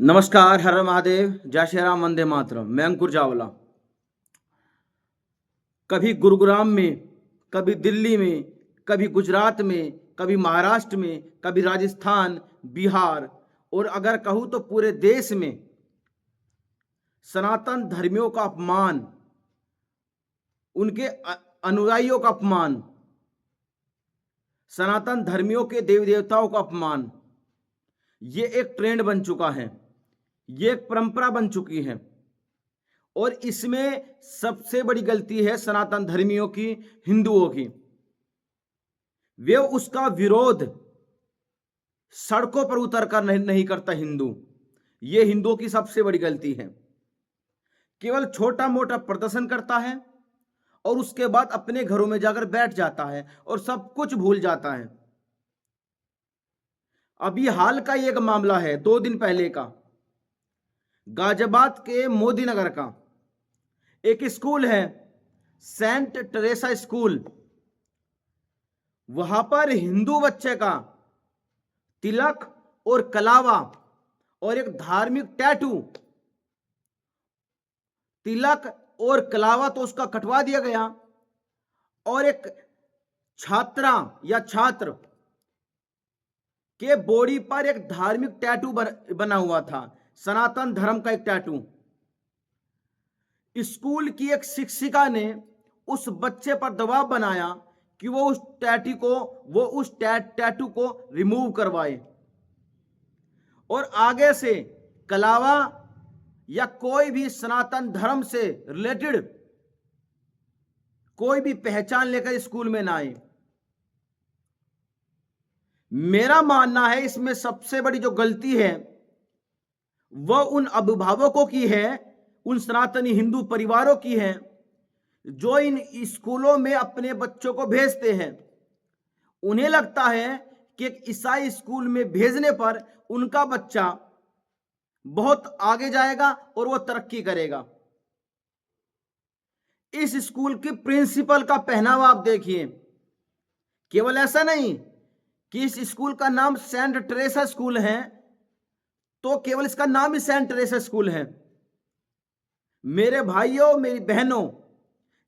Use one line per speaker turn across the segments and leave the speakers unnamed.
नमस्कार, हर हर महादेव, जय श्री राम, वंदे मातरम। मैं अंकुर चावला। कभी गुरुग्राम में, कभी दिल्ली में, कभी गुजरात में, कभी महाराष्ट्र में, कभी राजस्थान, बिहार और अगर कहूँ तो पूरे देश में सनातन धर्मियों का अपमान, उनके अनुयायियों का अपमान, सनातन धर्मियों के देवी देवताओं का अपमान, ये एक ट्रेंड बन चुका है, ये एक परंपरा बन चुकी है। और इसमें सबसे बड़ी गलती है सनातन धर्मियों की, हिंदुओं की। वे उसका विरोध सड़कों पर उतर कर नहीं करता हिंदू। ये हिंदुओं की सबसे बड़ी गलती है। केवल छोटा मोटा प्रदर्शन करता है और उसके बाद अपने घरों में जाकर बैठ जाता है और सब कुछ भूल जाता है। अभी हाल का एक मामला है, 2 दिन पहले का, गाजियाबाद के मोदी नगर का एक स्कूल है, सेंट टेरेसा स्कूल। वहां पर हिंदू बच्चे का तिलक और कलावा और एक धार्मिक टैटू, तिलक और कलावा तो उसका कटवा दिया गया और एक छात्रा या छात्र के बॉडी पर एक धार्मिक टैटू बना हुआ था, सनातन धर्म का एक टैटू। स्कूल की एक शिक्षिका ने उस बच्चे पर दबाव बनाया कि वो उस टैटू को रिमूव करवाए और आगे से कलावा या कोई भी सनातन धर्म से रिलेटेड कोई भी पहचान लेकर स्कूल में ना आए। मेरा मानना है इसमें सबसे बड़ी जो गलती है वह उन अभिभावकों की है, उन सनातनी हिंदू परिवारों की है जो इन स्कूलों में अपने बच्चों को भेजते हैं। उन्हें लगता है कि एक ईसाई स्कूल में भेजने पर उनका बच्चा बहुत आगे जाएगा और वो तरक्की करेगा। इस स्कूल की प्रिंसिपल का पहनावा आप देखिए। केवल ऐसा नहीं कि इस स्कूल का नाम सेंट टेरेसा स्कूल है तो केवल इसका नाम ही सेंट टेरेसा स्कूल है। मेरे भाइयों, मेरी बहनों,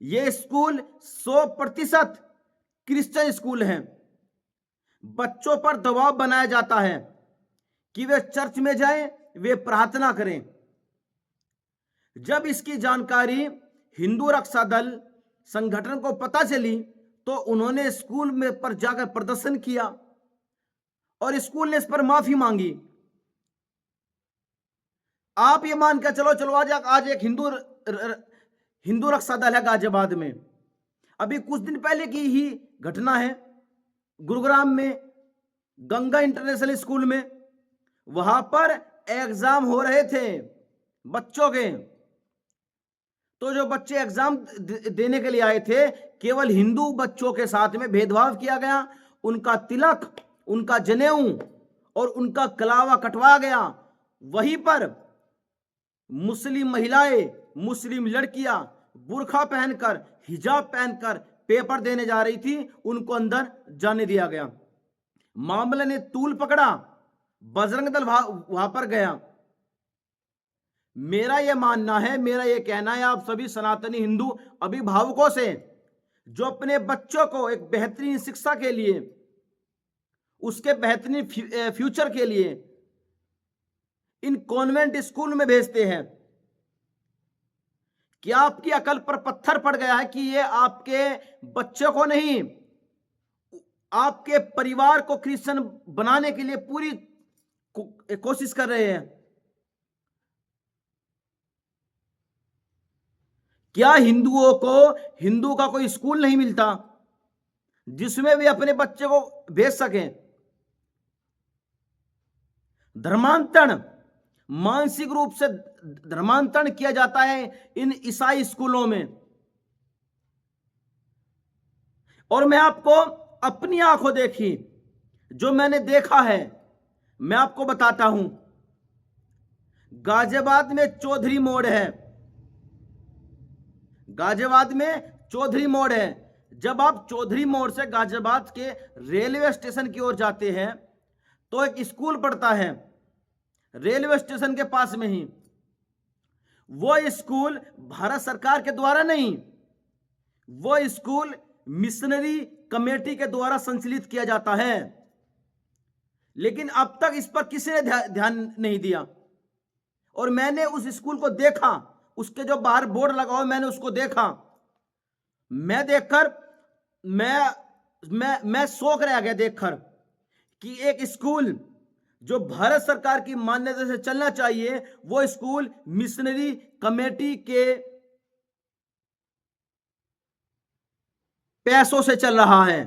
यह स्कूल 100% क्रिश्चियन स्कूल है। बच्चों पर दबाव बनाया जाता है कि वे चर्च में जाएं, वे प्रार्थना करें। जब इसकी जानकारी हिंदू रक्षा दल संगठन को पता चली तो उन्होंने स्कूल में पर जाकर प्रदर्शन किया और स्कूल ने इस पर माफी मांगी। आप ये मान कर चलो आज एक हिंदू रक्षा दल है गाजियाबाद में। अभी कुछ दिन पहले की ही घटना है, गुरुग्राम में गंगा इंटरनेशनल स्कूल में, वहां पर एग्जाम हो रहे थे बच्चों के। तो जो बच्चे एग्जाम देने के लिए आए थे, केवल हिंदू बच्चों के साथ में भेदभाव किया गया। उनका तिलक, उनका जनेऊ और उनका कलावा कटवा गया। वहीं पर मुस्लिम महिलाएं, मुस्लिम लड़कियां बुर्खा पहनकर, हिजाब पहनकर पेपर देने जा रही थी, उनको अंदर जाने दिया गया। मामले ने तूल पकड़ा, बजरंग दल वहां पर गया। मेरा यह मानना है, मेरा यह कहना है आप सभी सनातनी हिंदू अभिभावकों से, जो अपने बच्चों को एक बेहतरीन शिक्षा के लिए, उसके बेहतरीन फ्यूचर के लिए इन कॉन्वेंट स्कूल में भेजते हैं, क्या आपकी अकल पर पत्थर पड़ गया है कि ये आपके बच्चों को नहीं, आपके परिवार को क्रिश्चियन बनाने के लिए पूरी कोशिश कर रहे हैं? क्या हिंदुओं को हिंदू का कोई स्कूल नहीं मिलता जिसमें वे अपने बच्चे को भेज सकें? धर्मांतरण, मानसिक रूप से धर्मांतरण किया जाता है इन ईसाई स्कूलों में। और मैं आपको अपनी आंखों देखी, जो मैंने देखा है, मैं आपको बताता हूं। गाजियाबाद में चौधरी मोड़ है, गाजियाबाद में चौधरी मोड़ है। जब आप चौधरी मोड़ से गाजियाबाद के रेलवे स्टेशन की ओर जाते हैं तो एक स्कूल पड़ता है, रेलवे स्टेशन के पास में ही। वो स्कूल भारत सरकार के द्वारा नहीं, वो स्कूल मिशनरी कमेटी के द्वारा संचालित किया जाता है। लेकिन अब तक इस पर किसी ने ध्यान नहीं दिया। और मैंने उस स्कूल को देखा, उसके जो बाहर बोर्ड लगा हुआ मैंने उसको देखा। मैं देखकर मैं शौक रह गया देखकर कि एक स्कूल जो भारत सरकार की मान्यता से चलना चाहिए, वो स्कूल मिशनरी कमेटी के पैसों से चल रहा है।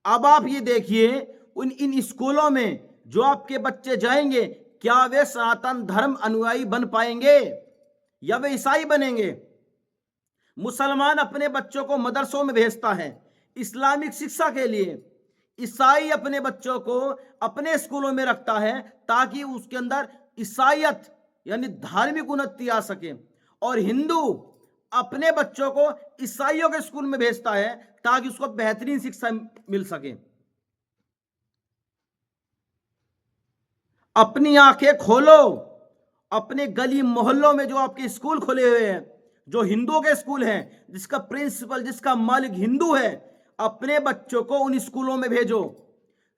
अब आप ये देखिए, इन स्कूलों में जो आपके बच्चे जाएंगे, क्या वे सनातन धर्म अनुयायी बन पाएंगे या वे ईसाई बनेंगे? मुसलमान अपने बच्चों को मदरसों में भेजता है इस्लामिक शिक्षा के लिए। ईसाई अपने बच्चों को अपने स्कूलों में रखता है ताकि उसके अंदर ईसाईयत यानी धार्मिक उन्नति आ सके। और हिंदू अपने बच्चों को ईसाइयों के स्कूल में भेजता है ताकि उसको बेहतरीन शिक्षा मिल सके। अपनी आंखें खोलो, अपने गली मोहल्लों में जो आपके स्कूल खुले हुए हैं, जो हिंदुओं के स्कूल हैं, जिसका प्रिंसिपल, जिसका मालिक हिंदू है, अपने बच्चों को उन स्कूलों में भेजो।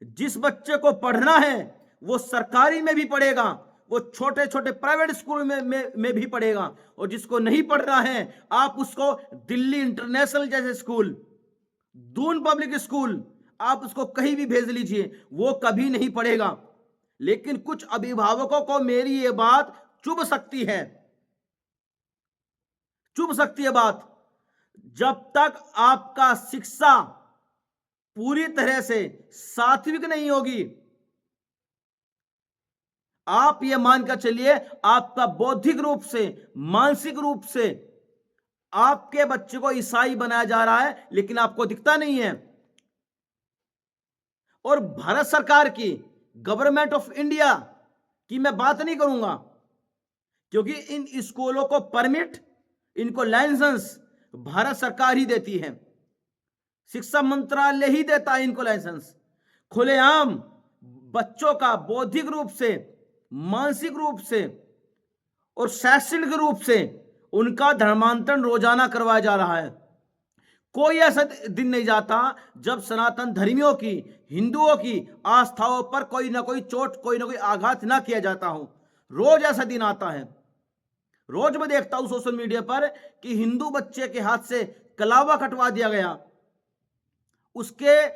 जिस बच्चे को पढ़ना है वो सरकारी में भी पढ़ेगा, वो छोटे छोटे प्राइवेट स्कूल में भी पढ़ेगा। और जिसको नहीं पढ़ना है आप उसको दिल्ली इंटरनेशनल जैसे स्कूल, दून पब्लिक स्कूल, आप उसको कहीं भी भेज लीजिए, वो कभी नहीं पढ़ेगा। लेकिन कुछ अभिभावकों को मेरी ये बात चुभ सकती है, चुभ सकती है बात। जब तक आपका शिक्षा पूरी तरह से सात्विक नहीं होगी, आप ये मानकर चलिए आपका बौद्धिक रूप से, मानसिक रूप से आपके बच्चे को ईसाई बनाया जा रहा है, लेकिन आपको दिखता नहीं है। और भारत सरकार की, गवर्नमेंट ऑफ इंडिया की मैं बात नहीं करूंगा, क्योंकि इन स्कूलों को परमिट, इनको लाइसेंस भारत सरकार ही देती है, शिक्षा मंत्रालय ही देता है इनको लाइसेंस। खुलेआम बच्चों का बौद्धिक रूप से, मानसिक रूप से और शैक्षणिक रूप से उनका धर्मांतरण रोजाना करवाया जा रहा है। कोई ऐसा दिन नहीं जाता जब सनातन धर्मियों की, हिंदुओं की आस्थाओं पर कोई ना कोई चोट, कोई ना कोई आघात ना किया जाता हो। रोज ऐसा दिन आता है। रोज मैं देखता हूं सोशल मीडिया पर कि हिंदू बच्चे के हाथ से कलावा कटवा दिया गया, उसके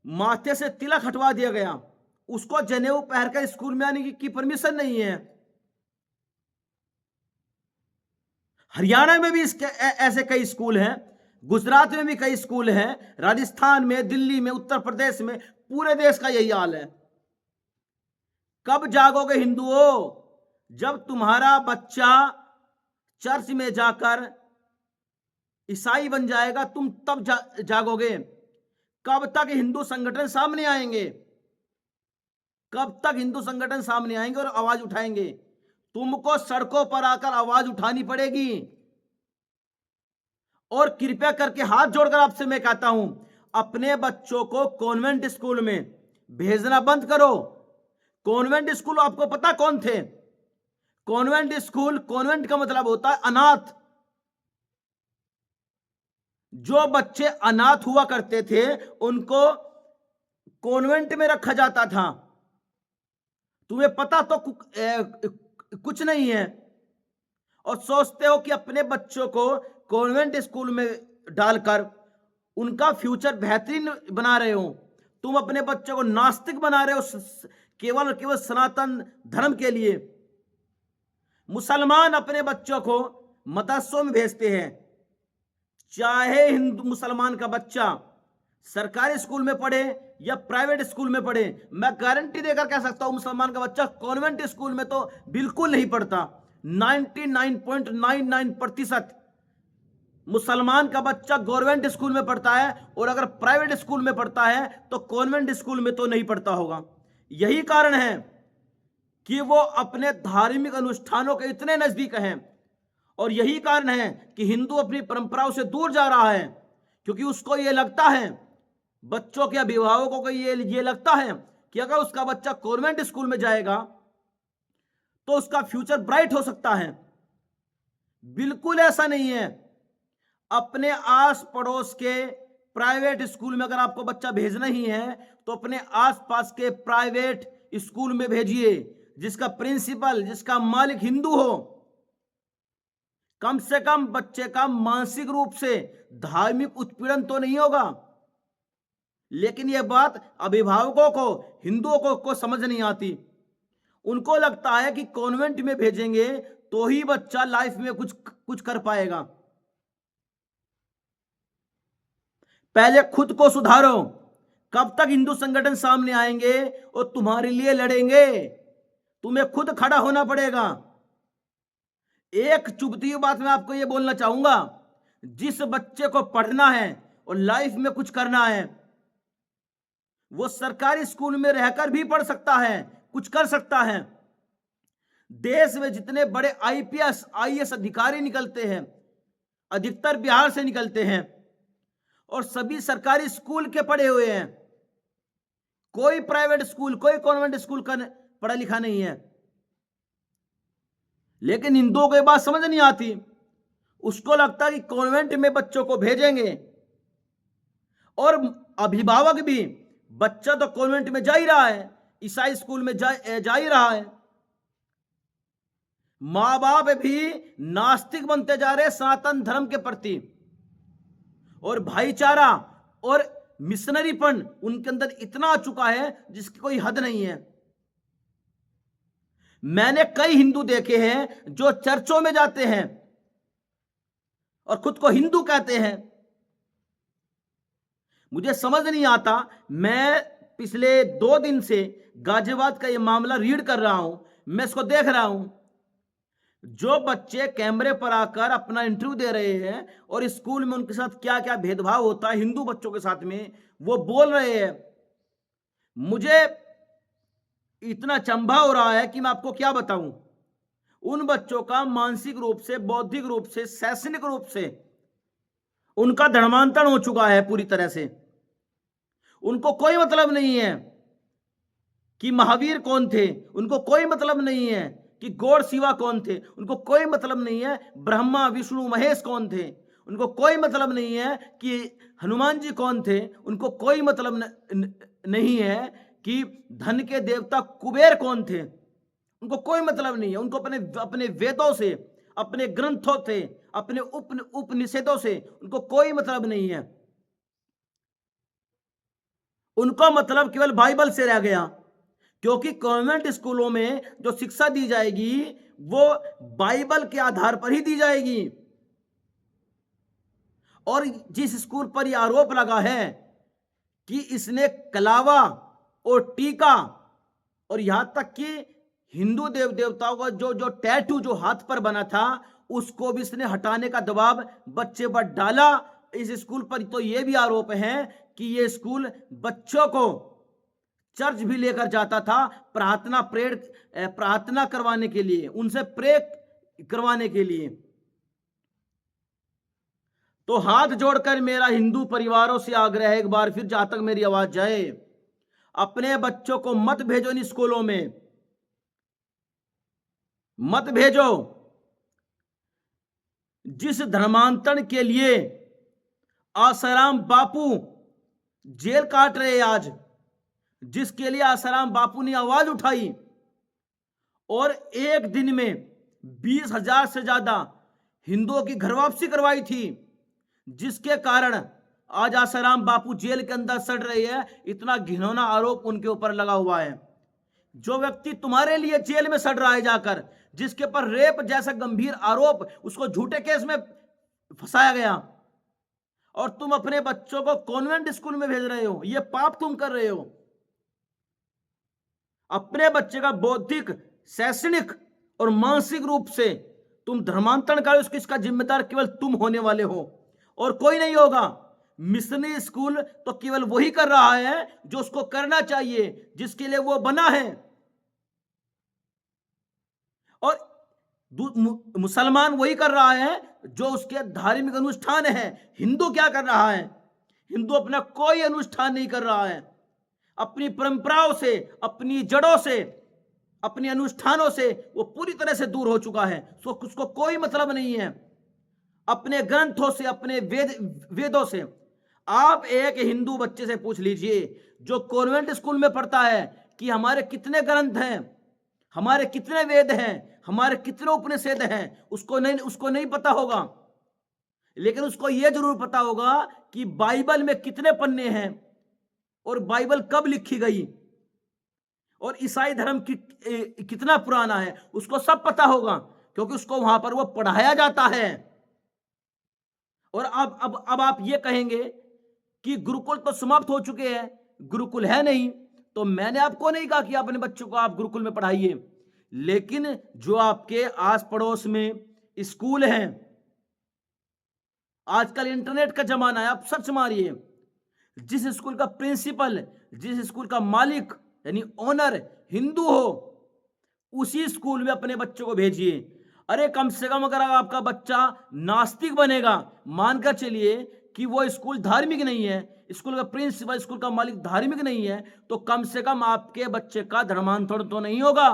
माथे से तिलक हटवा दिया गया, उसको जनेऊ पहनकर स्कूल में आने की परमिशन नहीं है। हरियाणा में भी इसके ऐसे कई स्कूल हैं, गुजरात में भी कई स्कूल हैं, राजस्थान में, दिल्ली में, उत्तर प्रदेश में, पूरे देश का यही हाल है। कब जागोगे हिंदुओं? जब तुम्हारा बच्चा चर्च में जाकर ईसाई बन जाएगा, तुम तब जागोगे। कब तक हिंदू संगठन सामने आएंगे? कब तक हिंदू संगठन सामने आएंगे और आवाज उठाएंगे? तुमको सड़कों पर आकर आवाज उठानी पड़ेगी। और कृपया करके हाथ जोड़कर आपसे मैं कहता हूं, अपने बच्चों को कॉन्वेंट स्कूल में भेजना बंद करो। कॉन्वेंट स्कूल आपको पता कौन थे? कॉन्वेंट स्कूल, कॉन्वेंट का मतलब होता है अनाथ। जो बच्चे अनाथ हुआ करते थे उनको कॉन्वेंट में रखा जाता था। तुम्हें पता तो कुछ नहीं है और सोचते हो कि अपने बच्चों को कॉन्वेंट स्कूल में डालकर उनका फ्यूचर बेहतरीन बना रहे हो। तुम अपने बच्चों को नास्तिक बना रहे हो केवल और केवल सनातन धर्म के लिए। मुसलमान अपने बच्चों को मदरसों में भेजते हैं। चाहे हिंदू मुसलमान का बच्चा सरकारी स्कूल में पढ़े या प्राइवेट स्कूल में पढ़े, मैं गारंटी देकर कह सकता हूं मुसलमान का बच्चा कॉन्वेंट स्कूल में तो बिल्कुल नहीं पढ़ता। 99.99% मुसलमान का बच्चा गवर्नमेंट स्कूल में पढ़ता है, और अगर प्राइवेट स्कूल में पढ़ता है तो कॉन्वेंट स्कूल में तो नहीं पढ़ता होगा। यही कारण है कि वो अपने धार्मिक अनुष्ठानों के इतने नजदीक हैं, और यही कारण है कि हिंदू अपनी परंपराओं से दूर जा रहा है, क्योंकि उसको ये लगता है, बच्चों के अभिभावकों को ये लगता है कि अगर उसका बच्चा कॉन्वेंट स्कूल में जाएगा तो उसका फ्यूचर ब्राइट हो सकता है। बिल्कुल ऐसा नहीं है। अपने आस पड़ोस के प्राइवेट स्कूल में अगर आपको बच्चा भेजना ही है तो अपने आसपास के प्राइवेट स्कूल में भेजिए जिसका प्रिंसिपल, जिसका मालिक हिंदू हो। कम से कम बच्चे का मानसिक रूप से धार्मिक उत्पीड़न तो नहीं होगा। लेकिन यह बात अभिभावकों को, हिंदुओं को समझ नहीं आती। उनको लगता है कि कॉन्वेंट में भेजेंगे तो ही बच्चा लाइफ में कुछ कर पाएगा। पहले खुद को सुधारो। कब तक हिंदू संगठन सामने आएंगे और तुम्हारे लिए लड़ेंगे? तुम्हें खुद खड़ा होना पड़ेगा। एक चुभती हुई बात मैं आपको यह बोलना चाहूंगा, जिस बच्चे को पढ़ना है और लाइफ में कुछ करना है, वो सरकारी स्कूल में रहकर भी पढ़ सकता है, कुछ कर सकता है। देश में जितने बड़े आईपीएस आईएएस अधिकारी निकलते हैं, अधिकतर बिहार से निकलते हैं और सभी सरकारी स्कूल के पढ़े हुए हैं। कोई प्राइवेट स्कूल, कोई कॉन्वेंट स्कूल का पढ़ा लिखा नहीं है। लेकिन हिंदुओं को ये बात समझ नहीं आती। उसको लगता है कि कॉन्वेंट में बच्चों को भेजेंगे, और अभिभावक भी, बच्चा तो कॉन्वेंट में जा ही रहा है, ईसाई स्कूल में जा ही रहा है। मां बाप भी नास्तिक बनते जा रहे सनातन धर्म के प्रति, और भाईचारा और मिशनरीपन उनके अंदर इतना आ चुका है जिसकी कोई हद नहीं है। मैंने कई हिंदू देखे हैं जो चर्चों में जाते हैं और खुद को हिंदू कहते हैं। मुझे समझ नहीं आता। मैं पिछले 2 दिन से गाजियाबाद का यह मामला रीड कर रहा हूं, मैं इसको देख रहा हूं। जो बच्चे कैमरे पर आकर अपना इंटरव्यू दे रहे हैं और स्कूल में उनके साथ क्या क्या भेदभाव होता है हिंदू बच्चों के साथ में, वो बोल रहे हैं। मुझे इतना चंभा हो रहा है कि मैं आपको क्या बताऊं। उन बच्चों का मानसिक रूप से, बौद्धिक रूप से, शैक्षणिक रूप से उनका धर्मांतरण हो चुका है पूरी तरह से। उनको कोई मतलब नहीं है कि महावीर कौन थे, उनको कोई मतलब नहीं है कि गॉड शिवा कौन थे, उनको कोई मतलब नहीं है ब्रह्मा विष्णु महेश कौन थे, उनको कोई मतलब नहीं है कि हनुमान जी कौन थे, उनको कोई मतलब नहीं है कि धन के देवता कुबेर कौन थे, उनको कोई मतलब नहीं है। उनको अपने वेदों से, अपने ग्रंथों से, अपने उपनिषदों से उनको कोई मतलब नहीं है। उनको मतलब केवल बाइबल से रह गया, क्योंकि कॉन्वेंट स्कूलों में जो शिक्षा दी जाएगी वो बाइबल के आधार पर ही दी जाएगी। और जिस स्कूल पर यह आरोप लगा है कि इसने कलावा और टीका और यहां तक कि हिंदू देव देवताओं का जो टैटू जो हाथ पर बना था उसको भी इसने हटाने का दबाव बच्चे पर डाला। इस स्कूल पर तो यह भी आरोप है कि यह स्कूल बच्चों को चर्च भी लेकर जाता था प्रार्थना करवाने के लिए, उनसे प्रे करवाने के लिए। तो हाथ जोड़कर मेरा हिंदू परिवारों से आग्रह है, एक बार फिर जहां तक मेरी आवाज जाए, अपने बच्चों को मत भेजो इन स्कूलों में, मत भेजो। जिस धर्मांतरण के लिए आसाराम बापू जेल काट रहे आज, जिसके लिए आसाराम बापू ने आवाज उठाई और एक दिन में 20,000 से ज्यादा हिंदुओं की घर वापसी करवाई थी, जिसके कारण आज आसाराम बापू जेल के अंदर सड़ रहे हैं, इतना घिनौना आरोप उनके ऊपर लगा हुआ है। जो व्यक्ति तुम्हारे लिए जेल में सड़ रहा है जाकर, जिसके पर रेप जैसा गंभीर आरोप, उसको झूठे केस में फंसाया गया, और तुम अपने बच्चों को कॉन्वेंट स्कूल में भेज रहे हो, यह पाप तुम कर रहे हो। अपने बच्चे का बौद्धिक, शैक्षणिक और मानसिक रूप से तुम धर्मांतरण करो, इसका जिम्मेदार केवल तुम होने वाले हो और कोई नहीं होगा। मिशनरी स्कूल तो केवल वही कर रहा है जो उसको करना चाहिए, जिसके लिए वो बना है। और मुसलमान वही कर रहा है जो उसके धार्मिक अनुष्ठान है। हिंदू क्या कर रहा है? हिंदू अपना कोई अनुष्ठान नहीं कर रहा है। अपनी परंपराओं से, अपनी जड़ों से, अपने अनुष्ठानों से वो पूरी तरह से दूर हो चुका है। सो उसको कोई मतलब नहीं है अपने ग्रंथों से, अपने वेदों से। आप एक हिंदू बच्चे से पूछ लीजिए जो कॉन्वेंट स्कूल में पढ़ता है कि हमारे कितने ग्रंथ हैं, हमारे कितने वेद हैं, हमारे कितने उपनिषद हैं, उसको नहीं पता होगा। लेकिन उसको यह जरूर पता होगा कि बाइबल में कितने पन्ने हैं और बाइबल कब लिखी गई और ईसाई धर्म कितना पुराना है, उसको सब पता होगा, क्योंकि उसको वहां पर वो पढ़ाया जाता है। और अब आप ये कहेंगे कि गुरुकुल तो समाप्त हो चुके हैं, गुरुकुल है नहीं। तो मैंने आपको नहीं कहा कि अपने बच्चों को आप गुरुकुल में पढ़ाइए, लेकिन जो आपके आस पड़ोस में स्कूल हैं, आजकल इंटरनेट का जमाना है, आप सर्च मारिए, जिस स्कूल का प्रिंसिपल, जिस स्कूल का मालिक यानी ओनर हिंदू हो, उसी स्कूल में अपने बच्चों को भेजिए। अरे कम से कम अगर आपका बच्चा नास्तिक बनेगा, मानकर चलिए कि वो स्कूल धार्मिक नहीं है, स्कूल का प्रिंसिपल, स्कूल का मालिक धार्मिक नहीं है, तो कम से कम आपके बच्चे का धर्मांतरण तो नहीं होगा।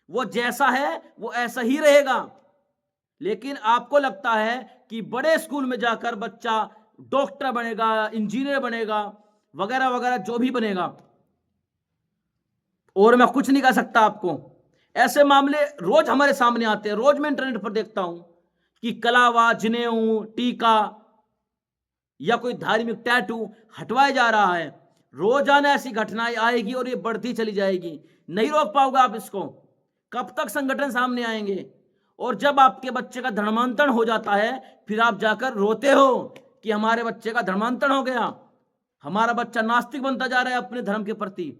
वो जैसा है वो ऐसा ही रहेगा। लेकिन आपको लगता है कि बड़े स्कूल में जाकर बच्चा डॉक्टर बनेगा, इंजीनियर बनेगा, वगैरह वगैरह जो भी बनेगा, और मैं कुछ नहीं कह सकता आपको। ऐसे मामले रोज हमारे सामने आते हैं, रोज मैं इंटरनेट पर देखता हूं कि कलावा, जनेऊ, टीका या कोई धार्मिक टैटू हटवाया जा रहा है। रोजाना ऐसी घटनाएं आएगी और ये बढ़ती चली जाएगी, नहीं रोक पाओगे आप इसको। कब तक संगठन सामने आएंगे? और जब आपके बच्चे का धर्मांतरण हो जाता है, फिर आप जाकर रोते हो कि हमारे बच्चे का धर्मांतरण हो गया, हमारा बच्चा नास्तिक बनता जा रहा है अपने धर्म के प्रति।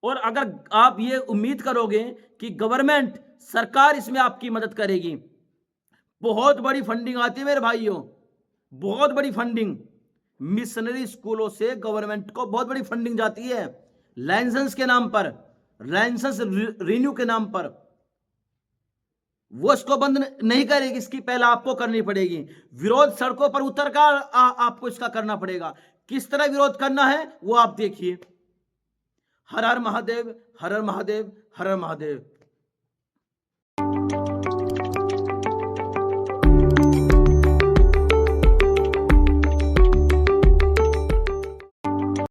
और अगर आप ये उम्मीद करोगे कि गवर्नमेंट, सरकार इसमें आपकी मदद करेगी, बहुत बड़ी फंडिंग आती है मेरे भाइयों, बहुत बड़ी फंडिंग। मिशनरी स्कूलों से गवर्नमेंट को बहुत बड़ी फंडिंग जाती है, लाइसेंस के नाम पर, लाइसेंस रिन्यू के नाम पर। वो इसको बंद नहीं करेगी, इसकी पहले आपको करनी पड़ेगी विरोध। सड़कों पर उतर कर आपको इसका करना पड़ेगा। किस तरह विरोध करना है वो आप देखिए। हर हर महादेव, हर हर महादेव, हर हर महादेव।